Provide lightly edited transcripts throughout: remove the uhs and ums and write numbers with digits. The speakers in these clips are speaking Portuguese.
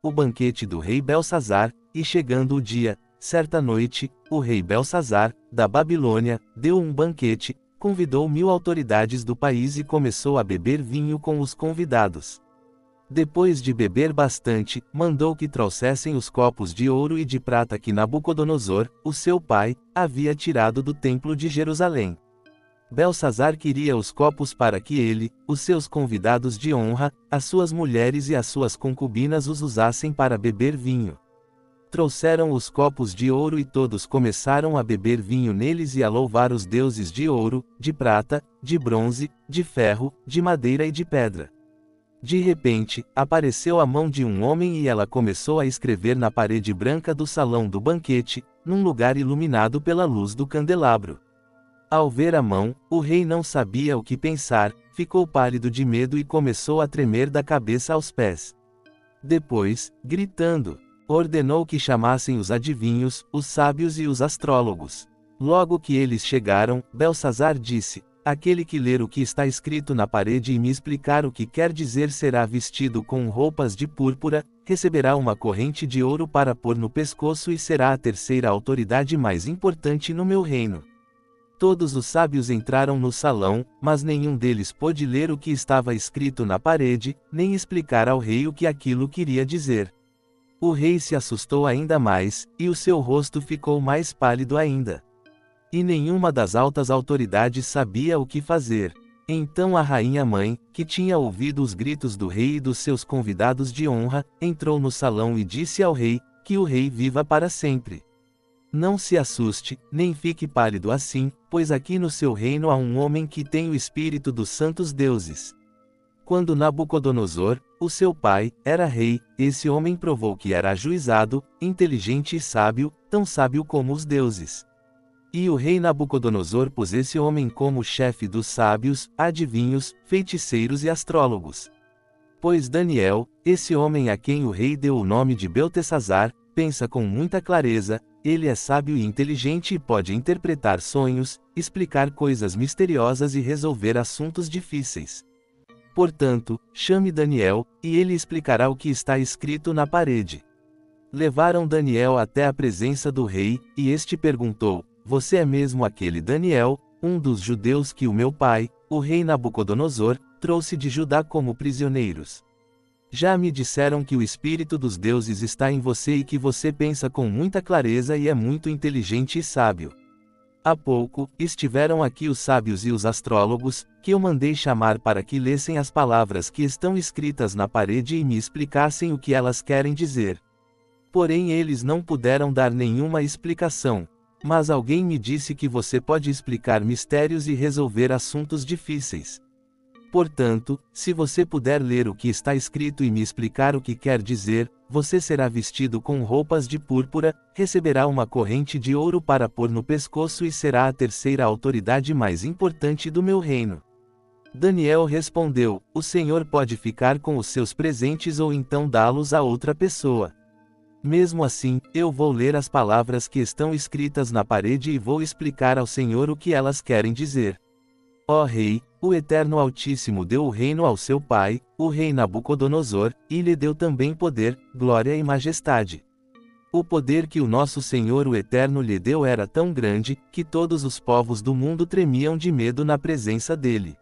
o banquete do rei Belsazar, e chegando o dia, certa noite, o rei Belsazar, da Babilônia, deu um banquete, convidou 1000 autoridades do país e começou a beber vinho com os convidados. Depois de beber bastante, mandou que trouxessem os copos de ouro e de prata que Nabucodonosor, o seu pai, havia tirado do templo de Jerusalém. Belsazar queria os copos para que ele, os seus convidados de honra, as suas mulheres e as suas concubinas os usassem para beber vinho. Trouxeram os copos de ouro e todos começaram a beber vinho neles e a louvar os deuses de ouro, de prata, de bronze, de ferro, de madeira e de pedra. De repente, apareceu a mão de um homem e ela começou a escrever na parede branca do salão do banquete, num lugar iluminado pela luz do candelabro. Ao ver a mão, o rei não sabia o que pensar, ficou pálido de medo e começou a tremer da cabeça aos pés. Depois, gritando, ordenou que chamassem os adivinhos, os sábios e os astrólogos. Logo que eles chegaram, Belsazar disse: aquele que ler o que está escrito na parede e me explicar o que quer dizer será vestido com roupas de púrpura, receberá uma corrente de ouro para pôr no pescoço e será a terceira autoridade mais importante no meu reino. Todos os sábios entraram no salão, mas nenhum deles pôde ler o que estava escrito na parede, nem explicar ao rei o que aquilo queria dizer. O rei se assustou ainda mais, e o seu rosto ficou mais pálido ainda. E nenhuma das altas autoridades sabia o que fazer. Então a rainha-mãe, que tinha ouvido os gritos do rei e dos seus convidados de honra, entrou no salão e disse ao rei: que o rei viva para sempre. Não se assuste, nem fique pálido assim, pois aqui no seu reino há um homem que tem o espírito dos santos deuses. Quando Nabucodonosor, o seu pai, era rei, esse homem provou que era ajuizado, inteligente e sábio, tão sábio como os deuses. E o rei Nabucodonosor pôs esse homem como chefe dos sábios, adivinhos, feiticeiros e astrólogos. Pois Daniel, esse homem a quem o rei deu o nome de Beltesazar, pensa com muita clareza, ele é sábio e inteligente e pode interpretar sonhos, explicar coisas misteriosas e resolver assuntos difíceis. Portanto, chame Daniel, e ele explicará o que está escrito na parede. Levaram Daniel até a presença do rei, e este perguntou: você é mesmo aquele Daniel, um dos judeus que o meu pai, o rei Nabucodonosor, trouxe de Judá como prisioneiros? Já me disseram que o espírito dos deuses está em você e que você pensa com muita clareza e é muito inteligente e sábio. Há pouco, estiveram aqui os sábios e os astrólogos, que eu mandei chamar para que lessem as palavras que estão escritas na parede e me explicassem o que elas querem dizer. Porém eles não puderam dar nenhuma explicação. Mas alguém me disse que você pode explicar mistérios e resolver assuntos difíceis. Portanto, se você puder ler o que está escrito e me explicar o que quer dizer, você será vestido com roupas de púrpura, receberá uma corrente de ouro para pôr no pescoço e será a terceira autoridade mais importante do meu reino. Daniel respondeu: o Senhor pode ficar com os seus presentes ou então dá-los a outra pessoa. Mesmo assim, eu vou ler as palavras que estão escritas na parede e vou explicar ao Senhor o que elas querem dizer. Ó Rei, o Eterno Altíssimo deu o reino ao seu pai, o rei Nabucodonosor, e lhe deu também poder, glória e majestade. O poder que o nosso Senhor o Eterno lhe deu era tão grande, que todos os povos do mundo tremiam de medo na presença dele.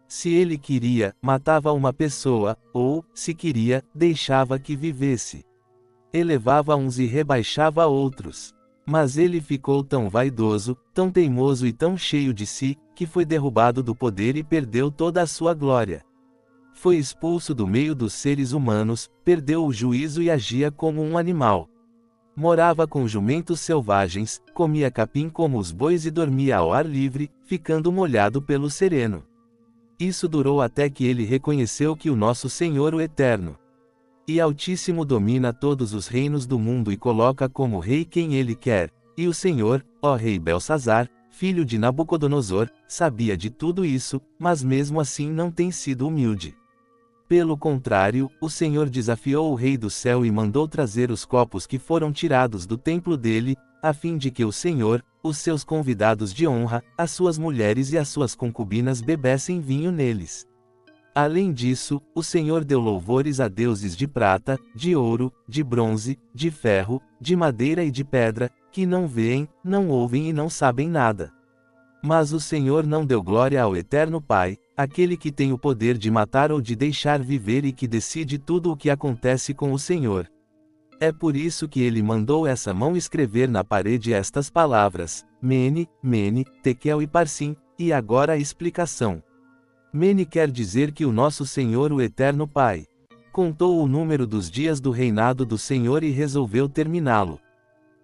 Se ele queria, matava uma pessoa, ou, se queria, deixava que vivesse. Elevava uns e rebaixava outros. Mas ele ficou tão vaidoso, tão teimoso e tão cheio de si, que foi derrubado do poder e perdeu toda a sua glória. Foi expulso do meio dos seres humanos, perdeu o juízo e agia como um animal. Morava com jumentos selvagens, comia capim como os bois e dormia ao ar livre, ficando molhado pelo sereno. Isso durou até que ele reconheceu que o nosso Senhor o Eterno e Altíssimo domina todos os reinos do mundo e coloca como rei quem ele quer, e o Senhor, ó rei Belsazar, filho de Nabucodonosor, sabia de tudo isso, mas mesmo assim não tem sido humilde. Pelo contrário, o Senhor desafiou o rei do céu e mandou trazer os copos que foram tirados do templo dele, a fim de que o Senhor, os seus convidados de honra, as suas mulheres e as suas concubinas bebessem vinho neles. Além disso, o Senhor deu louvores a deuses de prata, de ouro, de bronze, de ferro, de madeira e de pedra, que não veem, não ouvem e não sabem nada. Mas o Senhor não deu glória ao Eterno Pai, aquele que tem o poder de matar ou de deixar viver e que decide tudo o que acontece com o Senhor. É por isso que ele mandou essa mão escrever na parede estas palavras: Mene, Mene, Tekel e Parsim, e agora a explicação. Mene quer dizer que o nosso Senhor, o Eterno Pai, contou o número dos dias do reinado do Senhor e resolveu terminá-lo.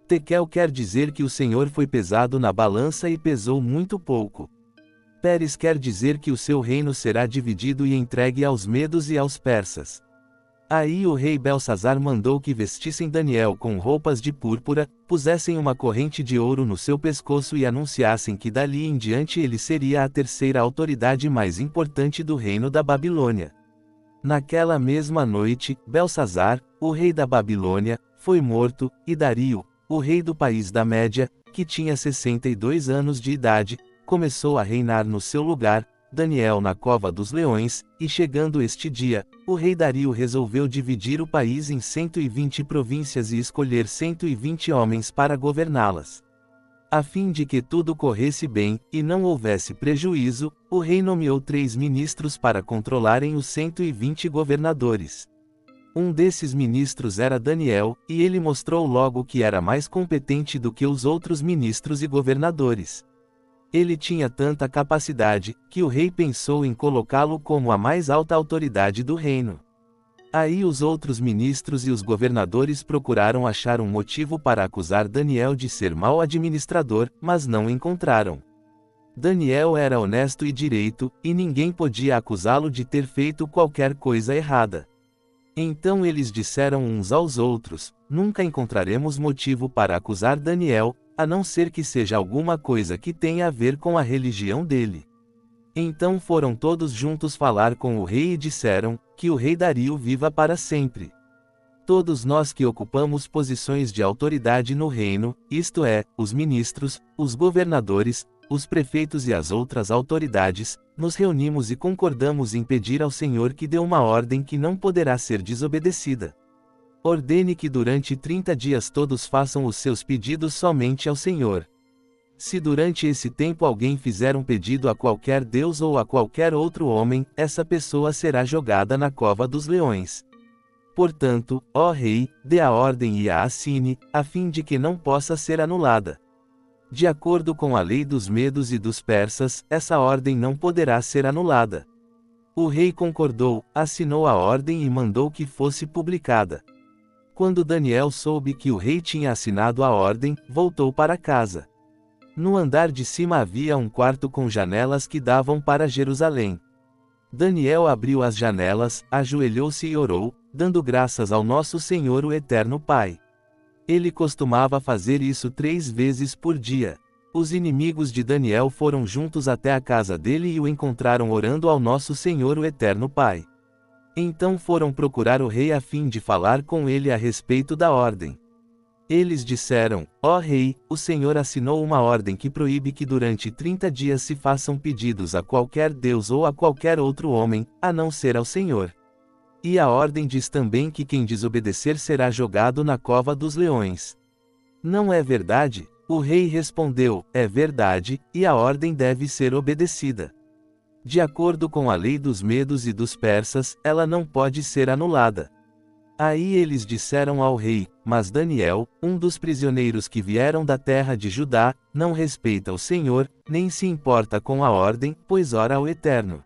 Tekel quer dizer que o Senhor foi pesado na balança e pesou muito pouco. Pérez quer dizer que o seu reino será dividido e entregue aos medos e aos persas. Aí o rei Belsazar mandou que vestissem Daniel com roupas de púrpura, pusessem uma corrente de ouro no seu pescoço e anunciassem que dali em diante ele seria a terceira autoridade mais importante do reino da Babilônia. Naquela mesma noite, Belsazar, o rei da Babilônia, foi morto, e Dario, o rei do país da Média, que tinha 62 anos de idade, começou a reinar no seu lugar, Daniel na cova dos leões, e chegando este dia, o rei Dario resolveu dividir o país em 120 províncias e escolher 120 homens para governá-las. A fim de que tudo corresse bem, e não houvesse prejuízo, o rei nomeou 3 ministros para controlarem os 120 governadores. Um desses ministros era Daniel, e ele mostrou logo que era mais competente do que os outros ministros e governadores. Ele tinha tanta capacidade, que o rei pensou em colocá-lo como a mais alta autoridade do reino. Aí os outros ministros e os governadores procuraram achar um motivo para acusar Daniel de ser mau administrador, mas não encontraram. Daniel era honesto e direito, e ninguém podia acusá-lo de ter feito qualquer coisa errada. Então eles disseram uns aos outros: nunca encontraremos motivo para acusar Daniel, a não ser que seja alguma coisa que tenha a ver com a religião dele. Então foram todos juntos falar com o rei e disseram: que o rei Dario viva para sempre. Todos nós que ocupamos posições de autoridade no reino, isto é, os ministros, os governadores, os prefeitos e as outras autoridades, nos reunimos e concordamos em pedir ao Senhor que dê uma ordem que não poderá ser desobedecida. Ordene que durante 30 dias todos façam os seus pedidos somente ao Senhor. Se durante esse tempo alguém fizer um pedido a qualquer deus ou a qualquer outro homem, essa pessoa será jogada na cova dos leões. Portanto, ó rei, dê a ordem e a assine, a fim de que não possa ser anulada. De acordo com a lei dos medos e dos persas, essa ordem não poderá ser anulada. O rei concordou, assinou a ordem e mandou que fosse publicada. Quando Daniel soube que o rei tinha assinado a ordem, voltou para casa. No andar de cima havia um quarto com janelas que davam para Jerusalém. Daniel abriu as janelas, ajoelhou-se e orou, dando graças ao nosso Senhor o Eterno Pai. Ele costumava fazer isso 3 vezes por dia. Os inimigos de Daniel foram juntos até a casa dele e o encontraram orando ao nosso Senhor o Eterno Pai. Então foram procurar o rei a fim de falar com ele a respeito da ordem. Eles disseram: ó rei, o Senhor assinou uma ordem que proíbe que durante 30 dias se façam pedidos a qualquer deus ou a qualquer outro homem, a não ser ao Senhor. E a ordem diz também que quem desobedecer será jogado na cova dos leões. Não é verdade? O rei respondeu: é verdade, e a ordem deve ser obedecida. De acordo com a lei dos medos e dos persas, ela não pode ser anulada. Aí eles disseram ao rei: mas Daniel, um dos prisioneiros que vieram da terra de Judá, não respeita o Senhor, nem se importa com a ordem, pois ora ao Eterno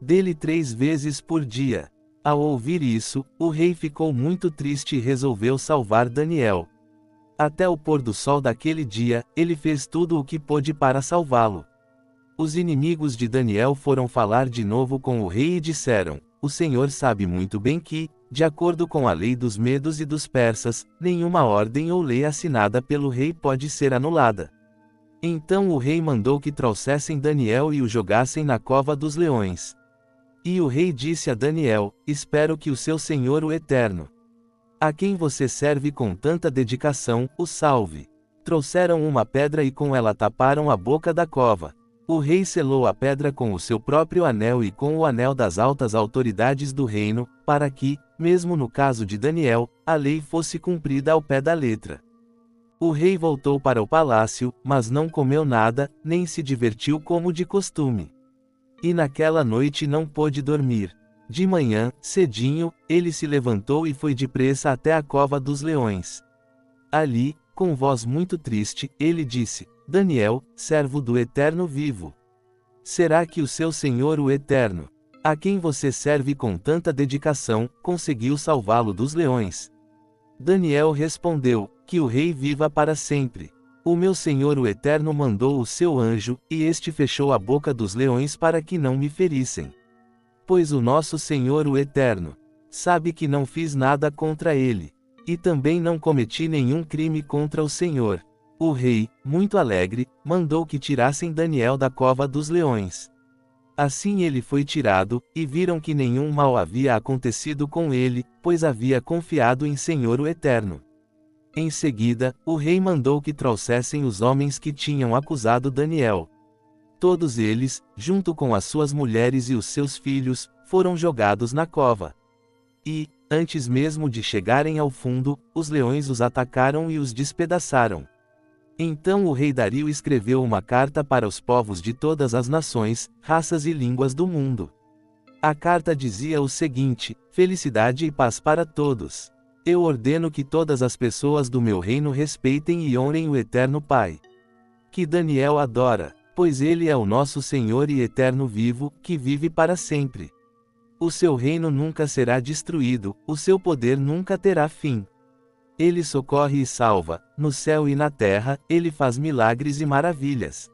dele 3 vezes por dia. Ao ouvir isso, o rei ficou muito triste e resolveu salvar Daniel. Até o pôr do sol daquele dia, ele fez tudo o que pôde para salvá-lo. Os inimigos de Daniel foram falar de novo com o rei e disseram: o Senhor sabe muito bem que, de acordo com a lei dos medos e dos persas, nenhuma ordem ou lei assinada pelo rei pode ser anulada. Então o rei mandou que trouxessem Daniel e o jogassem na cova dos leões. E o rei disse a Daniel: espero que o seu Senhor o Eterno, a quem você serve com tanta dedicação, o salve. Trouxeram uma pedra e com ela taparam a boca da cova. O rei selou a pedra com o seu próprio anel e com o anel das altas autoridades do reino, para que, mesmo no caso de Daniel, a lei fosse cumprida ao pé da letra. O rei voltou para o palácio, mas não comeu nada, nem se divertiu como de costume. E naquela noite não pôde dormir. De manhã, cedinho, ele se levantou e foi depressa até a cova dos leões. Ali, com voz muito triste, ele disse: Daniel, servo do Eterno vivo. Será que o seu Senhor o Eterno, a quem você serve com tanta dedicação, conseguiu salvá-lo dos leões? Daniel respondeu: Que o rei viva para sempre. O meu Senhor o Eterno mandou o seu anjo, e este fechou a boca dos leões para que não me ferissem. Pois o nosso Senhor o Eterno sabe que não fiz nada contra ele, e também não cometi nenhum crime contra o Senhor. O rei, muito alegre, mandou que tirassem Daniel da cova dos leões. Assim ele foi tirado, e viram que nenhum mal havia acontecido com ele, pois havia confiado em Senhor o Eterno. Em seguida, o rei mandou que trouxessem os homens que tinham acusado Daniel. Todos eles, junto com as suas mulheres e os seus filhos, foram jogados na cova. E, antes mesmo de chegarem ao fundo, os leões os atacaram e os despedaçaram. Então o rei Dario escreveu uma carta para os povos de todas as nações, raças e línguas do mundo. A carta dizia o seguinte: Felicidade e paz para todos. Eu ordeno que todas as pessoas do meu reino respeitem e honrem o Eterno Pai, que Daniel adora, pois ele é o nosso Senhor e Eterno vivo, que vive para sempre. O seu reino nunca será destruído, o seu poder nunca terá fim. Ele socorre e salva, no céu e na terra, ele faz milagres e maravilhas.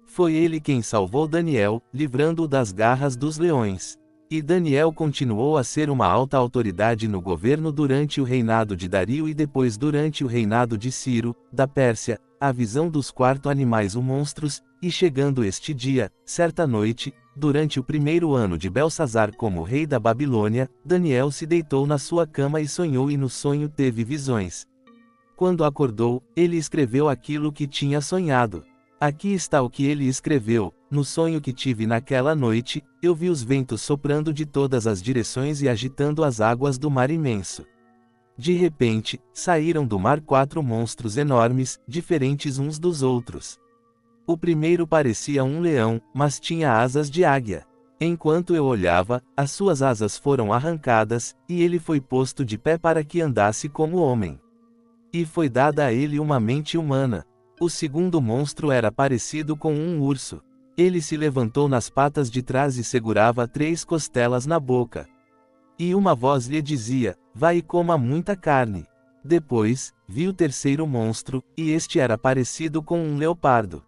Foi ele quem salvou Daniel, livrando-o das garras dos leões. E Daniel continuou a ser uma alta autoridade no governo durante o reinado de Dario e depois durante o reinado de Ciro, da Pérsia, a visão dos quatro animais ou monstros, e chegando este dia, certa noite, durante o primeiro ano de Belsazar como rei da Babilônia, Daniel se deitou na sua cama e sonhou e no sonho teve visões. Quando acordou, ele escreveu aquilo que tinha sonhado. Aqui está o que ele escreveu: No sonho que tive naquela noite, eu vi os ventos soprando de todas as direções e agitando as águas do mar imenso. De repente, saíram do mar 4 monstros enormes, diferentes uns dos outros. O primeiro parecia um leão, mas tinha asas de águia. Enquanto eu olhava, as suas asas foram arrancadas, e ele foi posto de pé para que andasse como homem. E foi dada a ele uma mente humana. O segundo monstro era parecido com um urso. Ele se levantou nas patas de trás e segurava 3 costelas na boca. E uma voz lhe dizia: Vai e coma muita carne. Depois, vi o terceiro monstro, e este era parecido com um leopardo.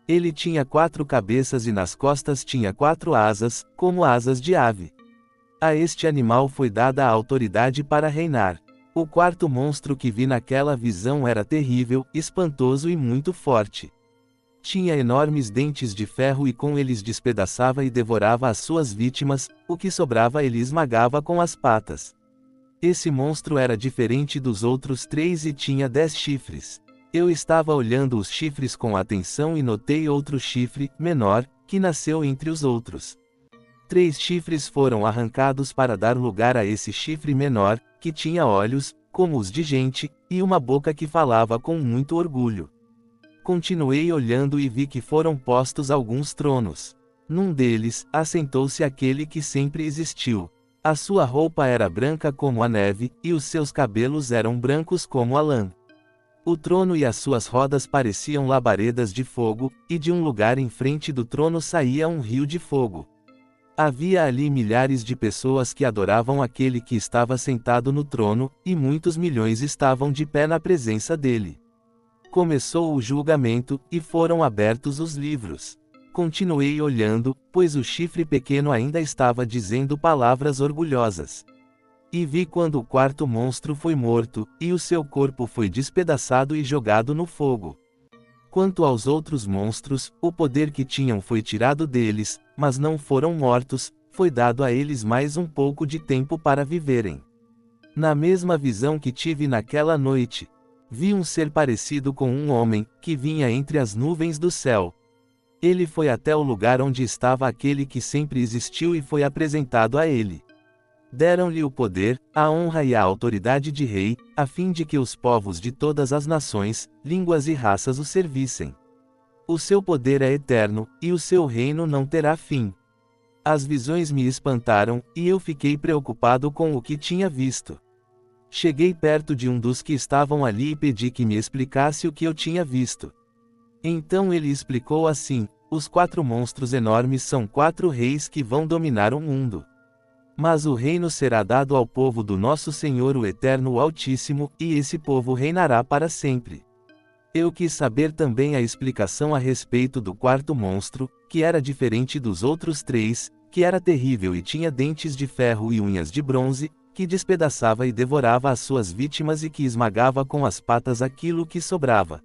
Ele tinha 4 cabeças e nas costas tinha 4 asas, como asas de ave. A este animal foi dada a autoridade para reinar. O quarto monstro que vi naquela visão era terrível, espantoso e muito forte. Tinha enormes dentes de ferro e com eles despedaçava e devorava as suas vítimas, o que sobrava ele esmagava com as patas. Esse monstro era diferente dos outros 3 e tinha 10 chifres. Eu estava olhando os chifres com atenção e notei outro chifre, menor, que nasceu entre os outros. 3 chifres foram arrancados para dar lugar a esse chifre menor, que tinha olhos, como os de gente, e uma boca que falava com muito orgulho. Continuei olhando e vi que foram postos alguns tronos. Num deles, assentou-se aquele que sempre existiu. A sua roupa era branca como a neve, e os seus cabelos eram brancos como a lã. O trono e as suas rodas pareciam labaredas de fogo, e de um lugar em frente do trono saía um rio de fogo. Havia ali milhares de pessoas que adoravam aquele que estava sentado no trono, e muitos milhões estavam de pé na presença dele. Começou o julgamento, e foram abertos os livros. Continuei olhando, pois o chifre pequeno ainda estava dizendo palavras orgulhosas. E vi quando o quarto monstro foi morto, e o seu corpo foi despedaçado e jogado no fogo. Quanto aos outros monstros, o poder que tinham foi tirado deles, mas não foram mortos, foi dado a eles mais um pouco de tempo para viverem. Na mesma visão que tive naquela noite, vi um ser parecido com um homem, que vinha entre as nuvens do céu. Ele foi até o lugar onde estava aquele que sempre existiu e foi apresentado a ele. Deram-lhe o poder, a honra e a autoridade de rei, a fim de que os povos de todas as nações, línguas e raças o servissem. O seu poder é eterno, e o seu reino não terá fim. As visões me espantaram, e eu fiquei preocupado com o que tinha visto. Cheguei perto de um dos que estavam ali e pedi que me explicasse o que eu tinha visto. Então ele explicou assim: os 4 monstros enormes são 4 reis que vão dominar o mundo. Mas o reino será dado ao povo do nosso Senhor o Eterno o Altíssimo, e esse povo reinará para sempre. Eu quis saber também a explicação a respeito do 4º monstro, que era diferente dos outros 3, que era terrível e tinha dentes de ferro e unhas de bronze, que despedaçava e devorava as suas vítimas e que esmagava com as patas aquilo que sobrava.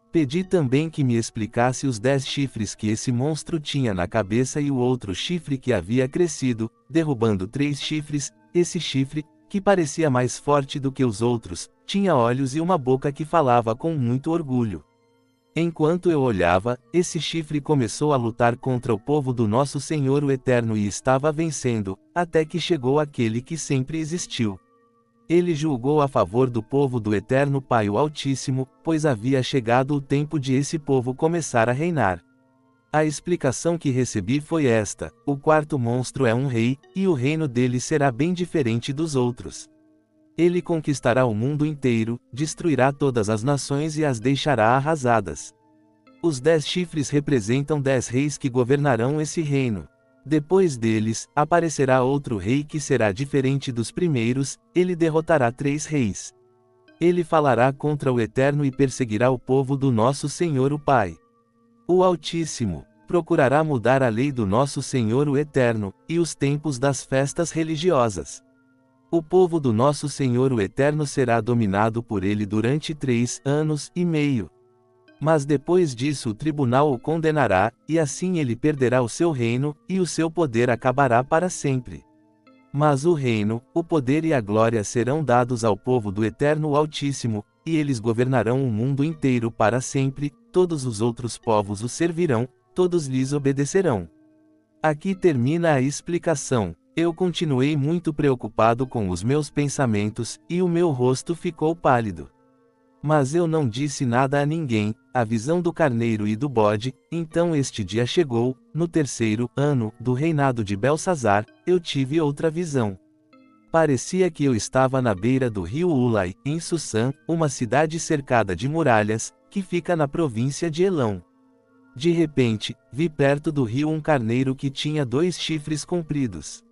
Pedi também que me explicasse os 10 chifres que esse monstro tinha na cabeça e o outro chifre que havia crescido, derrubando 3 chifres. Esse chifre, que parecia mais forte do que os outros, tinha olhos e uma boca que falava com muito orgulho. Enquanto eu olhava, esse chifre começou a lutar contra o povo do nosso Senhor o Eterno e estava vencendo, até que chegou aquele que sempre existiu. Ele julgou a favor do povo do Eterno Pai o Altíssimo, pois havia chegado o tempo de esse povo começar a reinar. A explicação que recebi foi esta: o 4º monstro é um rei, e o reino dele será bem diferente dos outros. Ele conquistará o mundo inteiro, destruirá todas as nações e as deixará arrasadas. Os 10 chifres representam 10 reis que governarão esse reino. Depois deles, aparecerá outro rei que será diferente dos primeiros, ele derrotará 3 reis. Ele falará contra o Eterno e perseguirá o povo do nosso Senhor o Pai. O Altíssimo procurará mudar a lei do nosso Senhor o Eterno, e os tempos das festas religiosas. O povo do nosso Senhor o Eterno será dominado por ele durante 3 anos e meio. Mas depois disso o tribunal o condenará, e assim ele perderá o seu reino, e o seu poder acabará para sempre. Mas o reino, o poder e a glória serão dados ao povo do Eterno Altíssimo, e eles governarão o mundo inteiro para sempre, todos os outros povos o servirão, todos lhes obedecerão. Aqui termina a explicação. Eu continuei muito preocupado com os meus pensamentos, e o meu rosto ficou pálido. Mas eu não disse nada a ninguém. A visão do carneiro e do bode. Então este dia chegou, no 3º ano do reinado de Belsazar, eu tive outra visão. Parecia que eu estava na beira do rio Ulai, em Sussã, uma cidade cercada de muralhas, que fica na província de Elão. De repente, vi perto do rio um carneiro que tinha 2 chifres compridos.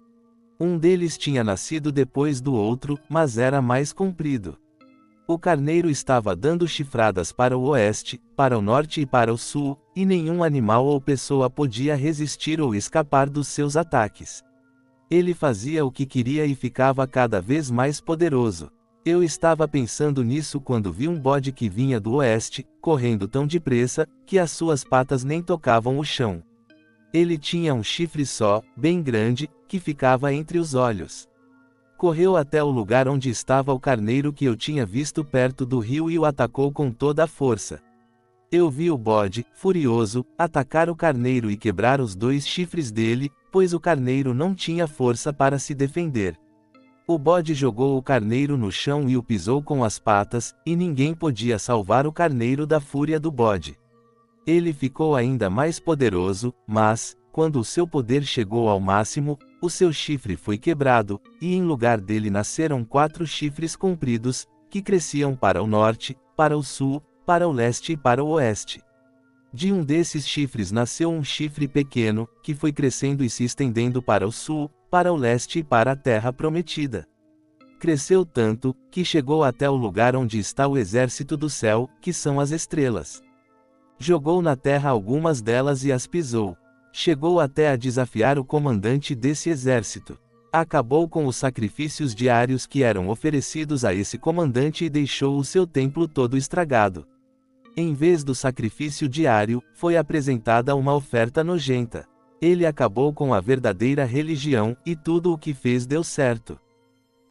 Um deles tinha nascido depois do outro, mas era mais comprido. O carneiro estava dando chifradas para o oeste, para o norte e para o sul, e nenhum animal ou pessoa podia resistir ou escapar dos seus ataques. Ele fazia o que queria e ficava cada vez mais poderoso. Eu estava pensando nisso quando vi um bode que vinha do oeste, correndo tão depressa, que as suas patas nem tocavam o chão. Ele tinha um chifre só, bem grande, que ficava entre os olhos. Correu até o lugar onde estava o carneiro que eu tinha visto perto do rio e o atacou com toda a força. Eu vi o bode, furioso, atacar o carneiro e quebrar os 2 chifres dele, pois o carneiro não tinha força para se defender. O bode jogou o carneiro no chão e o pisou com as patas, e ninguém podia salvar o carneiro da fúria do bode. Ele ficou ainda mais poderoso, mas, quando o seu poder chegou ao máximo, o seu chifre foi quebrado, e em lugar dele nasceram 4 chifres compridos, que cresciam para o norte, para o sul, para o leste e para o oeste. De um desses chifres nasceu um chifre pequeno, que foi crescendo e se estendendo para o sul, para o leste e para a terra prometida. Cresceu tanto, que chegou até o lugar onde está o exército do céu, que são as estrelas. Jogou na terra algumas delas e as pisou. Chegou até a desafiar o comandante desse exército. Acabou com os sacrifícios diários que eram oferecidos a esse comandante e deixou o seu templo todo estragado. Em vez do sacrifício diário, foi apresentada uma oferta nojenta. Ele acabou com a verdadeira religião, e tudo o que fez deu certo.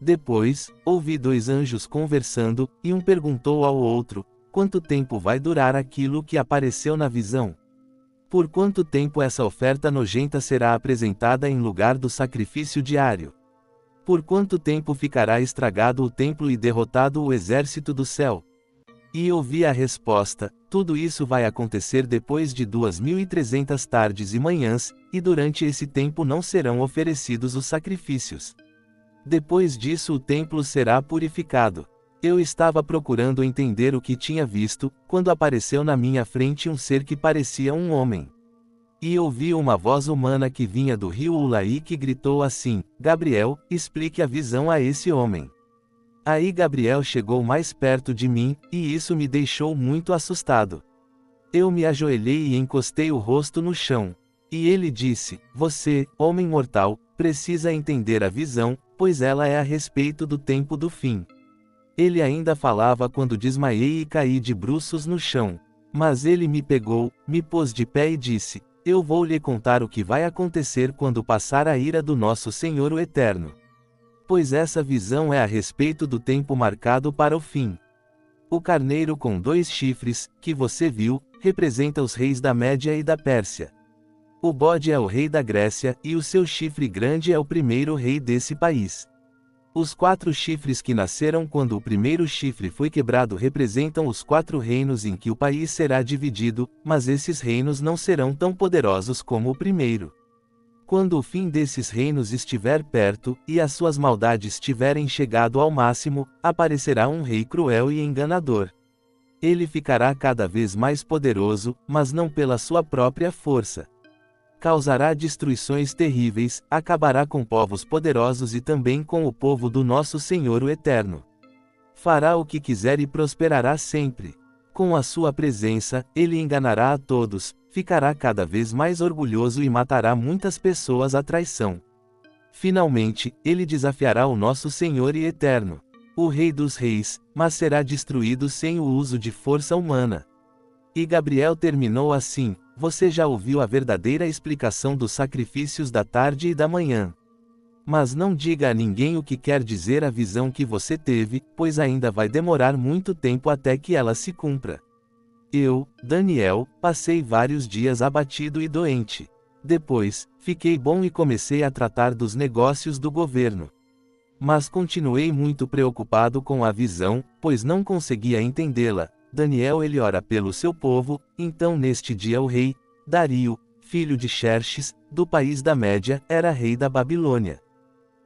Depois, ouvi 2 anjos conversando, e um perguntou ao outro: quanto tempo vai durar aquilo que apareceu na visão? Por quanto tempo essa oferta nojenta será apresentada em lugar do sacrifício diário? Por quanto tempo ficará estragado o templo e derrotado o exército do céu? E ouvi a resposta: tudo isso vai acontecer depois de 2300 tardes e manhãs, e durante esse tempo não serão oferecidos os sacrifícios. Depois disso o templo será purificado. Eu estava procurando entender o que tinha visto, quando apareceu na minha frente um ser que parecia um homem. E ouvi uma voz humana que vinha do rio Ulaí que gritou assim: Gabriel, explique a visão a esse homem. Aí Gabriel chegou mais perto de mim, e isso me deixou muito assustado. Eu me ajoelhei e encostei o rosto no chão. E ele disse: Você, homem mortal, precisa entender a visão, pois ela é a respeito do tempo do fim. Ele ainda falava quando desmaiei e caí de bruços no chão. Mas ele me pegou, me pôs de pé e disse: Eu vou lhe contar o que vai acontecer quando passar a ira do nosso Senhor o Eterno. Pois essa visão é a respeito do tempo marcado para o fim. O carneiro com 2 chifres, que você viu, representa os reis da Média e da Pérsia. O bode é o rei da Grécia, e o seu chifre grande é o primeiro rei desse país. Os 4 chifres que nasceram quando o primeiro chifre foi quebrado representam os 4 reinos em que o país será dividido, mas esses reinos não serão tão poderosos como o primeiro. Quando o fim desses reinos estiver perto, e as suas maldades tiverem chegado ao máximo, aparecerá um rei cruel e enganador. Ele ficará cada vez mais poderoso, mas não pela sua própria força. Causará destruições terríveis, acabará com povos poderosos e também com o povo do nosso Senhor o Eterno. Fará o que quiser e prosperará sempre. Com a sua presença, ele enganará a todos, ficará cada vez mais orgulhoso e matará muitas pessoas à traição. Finalmente, ele desafiará o nosso Senhor e Eterno, o Rei dos Reis, mas será destruído sem o uso de força humana. E Gabriel terminou assim: Você já ouviu a verdadeira explicação dos sacrifícios da tarde e da manhã. Mas não diga a ninguém o que quer dizer a visão que você teve, pois ainda vai demorar muito tempo até que ela se cumpra. Eu, Daniel, passei vários dias abatido e doente. Depois, fiquei bom e comecei a tratar dos negócios do governo. Mas continuei muito preocupado com a visão, pois não conseguia entendê-la. Daniel ele ora pelo seu povo. Então neste dia o rei, Dario, filho de Xerxes, do país da Média, era rei da Babilônia.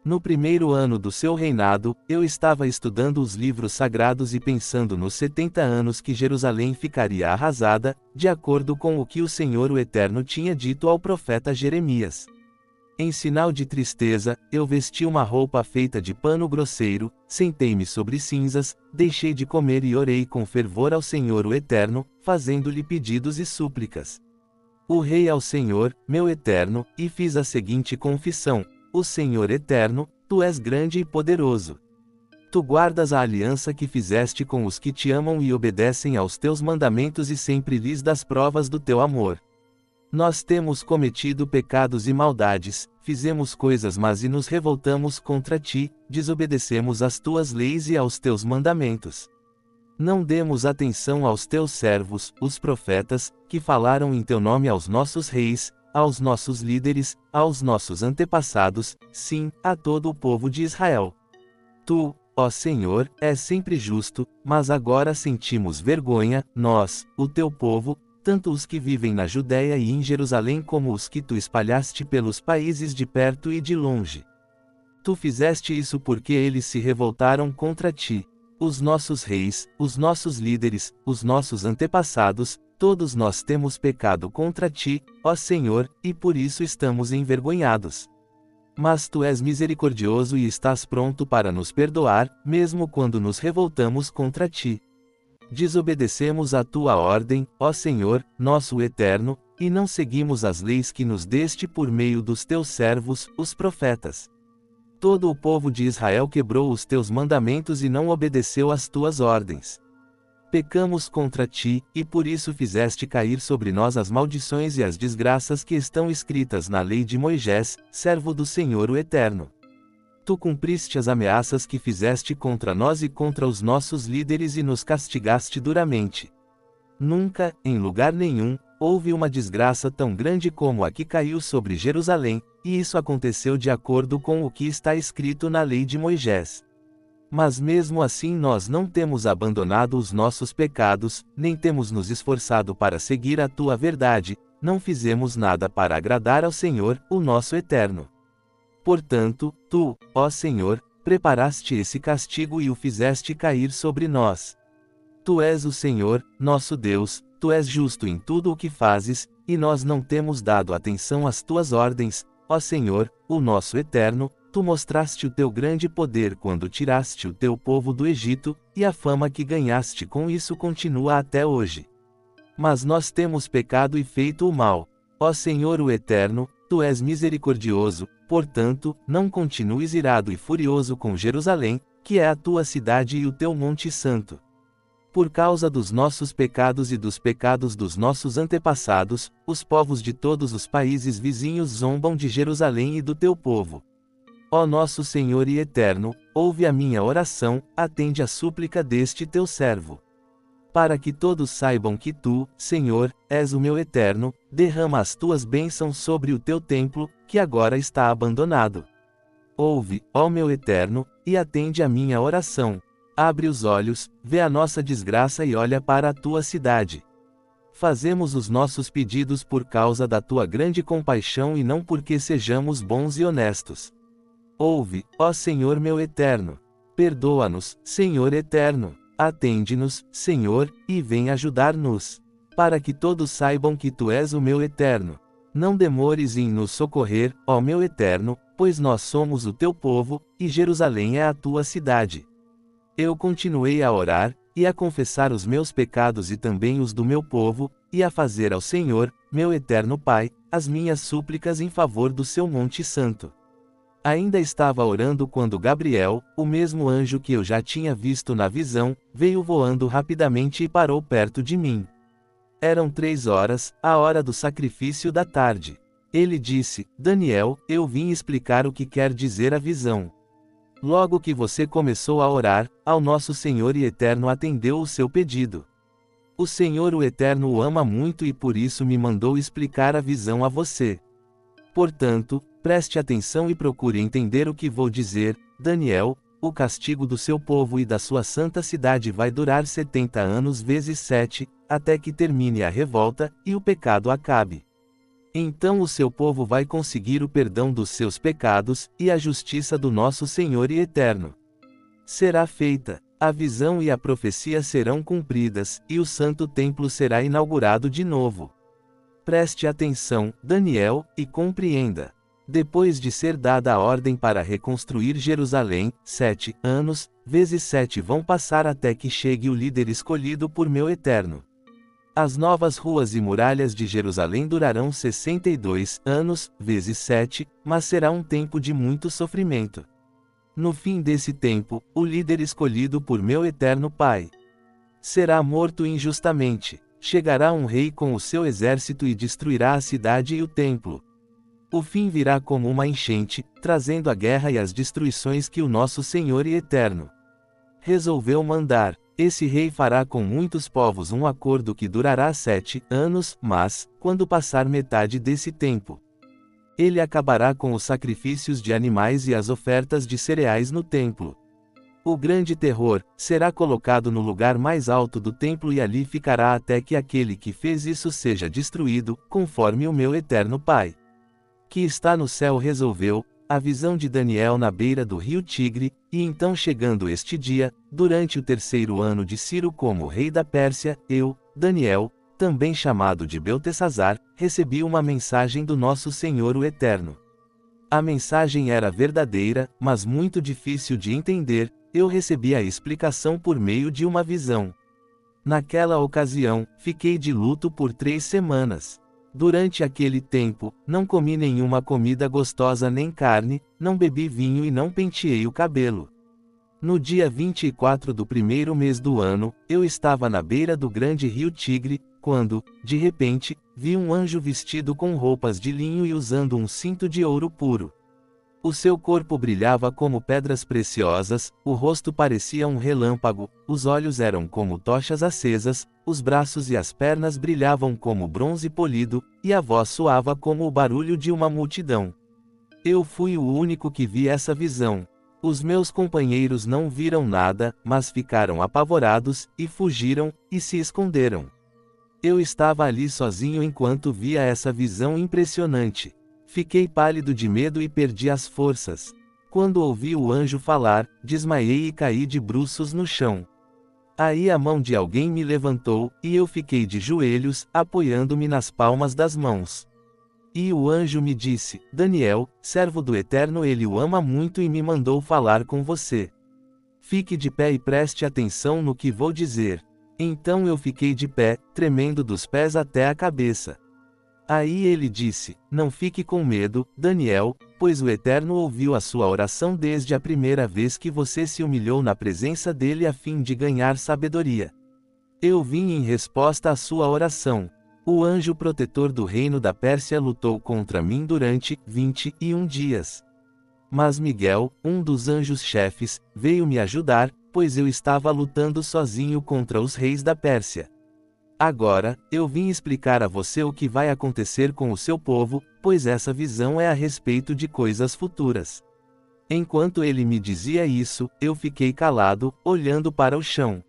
No primeiro ano do seu reinado, eu estava estudando os livros sagrados e pensando nos 70 anos que Jerusalém ficaria arrasada, de acordo com o que o Senhor o Eterno tinha dito ao profeta Jeremias. Em sinal de tristeza, eu vesti uma roupa feita de pano grosseiro, sentei-me sobre cinzas, deixei de comer e orei com fervor ao Senhor o Eterno, fazendo-lhe pedidos e súplicas. Orei ao Senhor, meu Eterno, e fiz a seguinte confissão: O Senhor Eterno, Tu és grande e poderoso. Tu guardas a aliança que fizeste com os que te amam e obedecem aos teus mandamentos e sempre lhes das provas do teu amor. Nós temos cometido pecados e maldades, fizemos coisas más e nos revoltamos contra ti, desobedecemos às tuas leis e aos teus mandamentos. Não demos atenção aos teus servos, os profetas, que falaram em teu nome aos nossos reis, aos nossos líderes, aos nossos antepassados, sim, a todo o povo de Israel. Tu, ó Senhor, és sempre justo, mas agora sentimos vergonha, nós, o teu povo, tanto os que vivem na Judéia e em Jerusalém como os que tu espalhaste pelos países de perto e de longe. Tu fizeste isso porque eles se revoltaram contra ti. Os nossos reis, os nossos líderes, os nossos antepassados, todos nós temos pecado contra ti, ó Senhor, e por isso estamos envergonhados. Mas tu és misericordioso e estás pronto para nos perdoar, mesmo quando nos revoltamos contra ti. Desobedecemos a tua ordem, ó Senhor, nosso Eterno, e não seguimos as leis que nos deste por meio dos teus servos, os profetas. Todo o povo de Israel quebrou os teus mandamentos e não obedeceu às tuas ordens. Pecamos contra ti, e por isso fizeste cair sobre nós as maldições e as desgraças que estão escritas na lei de Moisés, servo do Senhor o Eterno. Tu cumpriste as ameaças que fizeste contra nós e contra os nossos líderes e nos castigaste duramente. Nunca, em lugar nenhum, houve uma desgraça tão grande como a que caiu sobre Jerusalém, e isso aconteceu de acordo com o que está escrito na lei de Moisés. Mas mesmo assim nós não temos abandonado os nossos pecados, nem temos nos esforçado para seguir a tua verdade, não fizemos nada para agradar ao Senhor, o nosso Eterno. Portanto, tu, ó Senhor, preparaste esse castigo e o fizeste cair sobre nós. Tu és o Senhor, nosso Deus, tu és justo em tudo o que fazes, e nós não temos dado atenção às tuas ordens, ó Senhor, o nosso Eterno. Tu mostraste o teu grande poder quando tiraste o teu povo do Egito, e a fama que ganhaste com isso continua até hoje. Mas nós temos pecado e feito o mal. Ó Senhor o Eterno, tu és misericordioso, portanto, não continues irado e furioso com Jerusalém, que é a tua cidade e o teu monte santo. Por causa dos nossos pecados e dos pecados dos nossos antepassados, os povos de todos os países vizinhos zombam de Jerusalém e do teu povo. Ó nosso Senhor e Eterno, ouve a minha oração, atende a súplica deste teu servo. Para que todos saibam que tu, Senhor, és o meu Eterno, derrama as tuas bênçãos sobre o teu templo, que agora está abandonado. Ouve, ó meu Eterno, e atende a minha oração. Abre os olhos, vê a nossa desgraça e olha para a tua cidade. Fazemos os nossos pedidos por causa da tua grande compaixão e não porque sejamos bons e honestos. Ouve, ó Senhor meu Eterno. Perdoa-nos, Senhor Eterno. Atende-nos, Senhor, e vem ajudar-nos. Para que todos saibam que tu és o meu Eterno. Não demores em nos socorrer, ó meu Eterno, pois nós somos o teu povo, e Jerusalém é a tua cidade. Eu continuei a orar, e a confessar os meus pecados e também os do meu povo, e a fazer ao Senhor, meu Eterno Pai, as minhas súplicas em favor do seu monte santo. Ainda estava orando quando Gabriel, o mesmo anjo que eu já tinha visto na visão, veio voando rapidamente e parou perto de mim. Eram 3 horas, a hora do sacrifício da tarde. Ele disse: Daniel, eu vim explicar o que quer dizer a visão. Logo que você começou a orar, ao nosso Senhor e Eterno atendeu o seu pedido. O Senhor o Eterno o ama muito e por isso me mandou explicar a visão a você. Portanto, preste atenção e procure entender o que vou dizer, Daniel. O castigo do seu povo e da sua santa cidade vai durar 70 anos vezes 7, até que termine a revolta, e o pecado acabe. Então o seu povo vai conseguir o perdão dos seus pecados, e a justiça do nosso Senhor e Eterno será feita. A visão e a profecia serão cumpridas, e o santo templo será inaugurado de novo. Preste atenção, Daniel, e compreenda. Depois de ser dada a ordem para reconstruir Jerusalém, 7 anos, vezes 7 vão passar até que chegue o líder escolhido por meu Eterno. As novas ruas e muralhas de Jerusalém durarão 62 anos, vezes 7, mas será um tempo de muito sofrimento. No fim desse tempo, o líder escolhido por meu Eterno Pai será morto injustamente. Chegará um rei com o seu exército e destruirá a cidade e o templo. O fim virá como uma enchente, trazendo a guerra e as destruições que o nosso Senhor e Eterno resolveu mandar. Esse rei fará com muitos povos um acordo que durará 7 anos, mas, quando passar metade desse tempo, ele acabará com os sacrifícios de animais e as ofertas de cereais no templo. O grande terror será colocado no lugar mais alto do templo e ali ficará até que aquele que fez isso seja destruído, conforme o meu Eterno Pai, que está no céu resolveu. A visão de Daniel na beira do rio Tigre. E então, chegando este dia, durante o 3º ano de Ciro como rei da Pérsia, eu, Daniel, também chamado de Beltesazar, recebi uma mensagem do nosso Senhor o Eterno. A mensagem era verdadeira, mas muito difícil de entender. Eu recebi a explicação por meio de uma visão. Naquela ocasião, fiquei de luto por 3 semanas. Durante aquele tempo, não comi nenhuma comida gostosa nem carne, não bebi vinho e não penteei o cabelo. No dia 24 do 1º mês do ano, eu estava na beira do grande rio Tigre, quando, de repente, vi um anjo vestido com roupas de linho e usando um cinto de ouro puro. O seu corpo brilhava como pedras preciosas, o rosto parecia um relâmpago, os olhos eram como tochas acesas, os braços e as pernas brilhavam como bronze polido, e a voz soava como o barulho de uma multidão. Eu fui o único que vi essa visão. Os meus companheiros não viram nada, mas ficaram apavorados, e fugiram, e se esconderam. Eu estava ali sozinho enquanto via essa visão impressionante. Fiquei pálido de medo e perdi as forças. Quando ouvi o anjo falar, desmaiei e caí de bruços no chão. Aí a mão de alguém me levantou, e eu fiquei de joelhos, apoiando-me nas palmas das mãos. E o anjo me disse: Daniel, servo do Eterno, ele o ama muito e me mandou falar com você. Fique de pé e preste atenção no que vou dizer. Então eu fiquei de pé, tremendo dos pés até a cabeça. Aí ele disse: Não fique com medo, Daniel, pois o Eterno ouviu a sua oração desde a primeira vez que você se humilhou na presença dele a fim de ganhar sabedoria. Eu vim em resposta à sua oração. O anjo protetor do reino da Pérsia lutou contra mim durante 21 dias. Mas Miguel, um dos anjos-chefes, veio me ajudar, pois eu estava lutando sozinho contra os reis da Pérsia. Agora, eu vim explicar a você o que vai acontecer com o seu povo, pois essa visão é a respeito de coisas futuras. Enquanto ele me dizia isso, eu fiquei calado, olhando para o chão.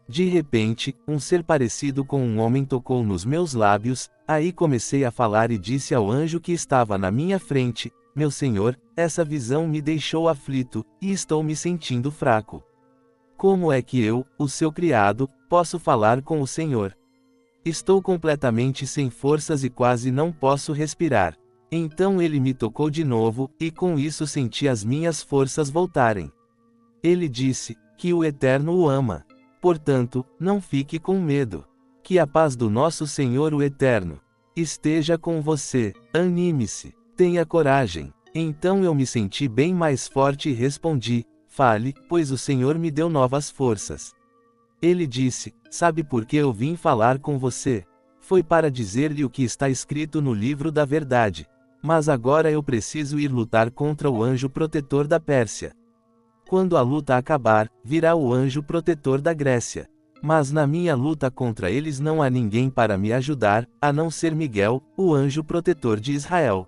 De repente, um ser parecido com um homem tocou nos meus lábios, aí comecei a falar e disse ao anjo que estava na minha frente: Meu senhor, essa visão me deixou aflito, e estou me sentindo fraco. Como é que eu, o seu criado, posso falar com o senhor? Estou completamente sem forças e quase não posso respirar. Então ele me tocou de novo, e com isso senti as minhas forças voltarem. Ele disse: Que o Eterno o ama. Portanto, não fique com medo. Que a paz do nosso Senhor o Eterno esteja com você. Anime-se. Tenha coragem. Então eu me senti bem mais forte e respondi: Fale, pois o Senhor me deu novas forças. Ele disse: Sabe por que eu vim falar com você? Foi para dizer-lhe o que está escrito no livro da verdade. Mas agora eu preciso ir lutar contra o anjo protetor da Pérsia. Quando a luta acabar, virá o anjo protetor da Grécia. Mas na minha luta contra eles não há ninguém para me ajudar, a não ser Miguel, o anjo protetor de Israel.